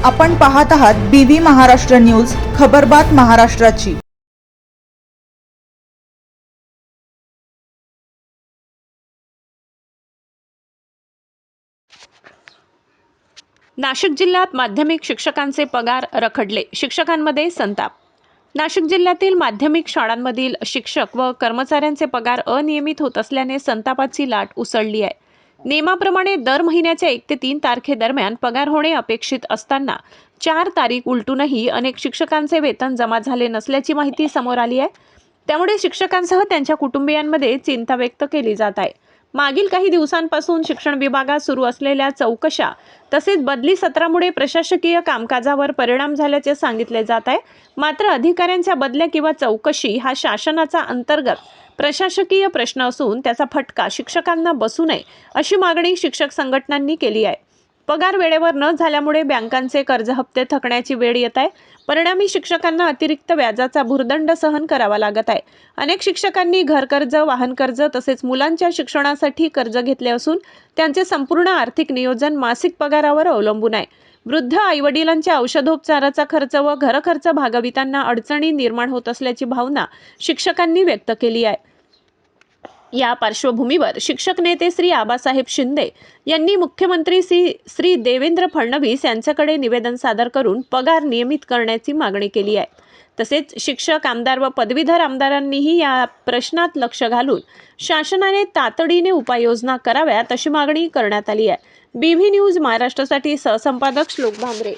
आपण पाहत आहात BV महाराष्ट्र न्यूज, खबरबात महाराष्ट्राची। नाशिक जिल्ह्यात माध्यमिक शिक्षकांचे पगार रखडले, शिक्षकांमध्ये संताप। नाशिक जिल्ह्यातील माध्यमिक शाळांमधील शिक्षक व कर्मचाऱ्यांचे पगार अनियमित होत असल्याने संतापाची लाट उसळली आहे। नियमाप्रमाणे दर महिन्याच्या 1 ते 3 तारखेदरम्यान पगार होणे अपेक्षित असताना 4 तारीख उलटूनही अनेक शिक्षकांचे वेतन जमा झाले नसल्याची माहिती समोर आली आहे। त्यामुळे शिक्षकांसह त्यांच्या कुटुंबियांमध्ये चिंता व्यक्त केली जात आहे। मागील काही दिवसांपासून शिक्षण विभागात सुरू असलेल्या चौकशा तसेच बदली सत्रामुळे प्रशासकीय कामकाजावर परिणाम झाल्याचे सांगितले जात आहे। मात्र अधिकाऱ्यांच्या बदल्या किंवा चौकशी हा शासनाचा अंतर्गत प्रशासकीय प्रश्न असून त्याचा फटका शिक्षकांना बसू नये अशी मागणी शिक्षक संघटनांनी केली आहे। पगार वेळेवर न झाल्यामुळे बँकांचे कर्ज हप्ते थकण्याची वेळ येत आहे। परिणामी शिक्षकांना अतिरिक्त व्याजाचा भुर्दंड सहन करावा लागत आहे। अनेक शिक्षकांनी घरकर्ज, वाहन कर्ज तसेच मुलांच्या शिक्षणासाठी कर्ज घेतले असून त्यांचे संपूर्ण आर्थिक नियोजन मासिक पगारावर अवलंबून आहे। वृद्ध आईवडिलांच्या औषधोपचाराचा खर्च व घरखर्च भागवितांना अडचणी निर्माण होत असल्याची भावना शिक्षकांनी व्यक्त केली आहे। या पार्श्वभूमीवर शिक्षक नेते श्री आबासाहेब शिंदे यांनी मुख्यमंत्री श्री देवेंद्र फडणवीस यांच्याकडे निवेदन सादर करून पगार नियमित करण्याची मागणी केली आहे। तसेच शिक्षक, आमदार व पदवीधर आमदारांनीही या प्रश्नात लक्ष घालून शासनाने तातडीने उपाययोजना कराव्यात अशी मागणी करण्यात आली आहे। BV न्यूज महाराष्ट्रासाठी सहसंपादक श्लोक भांबरे।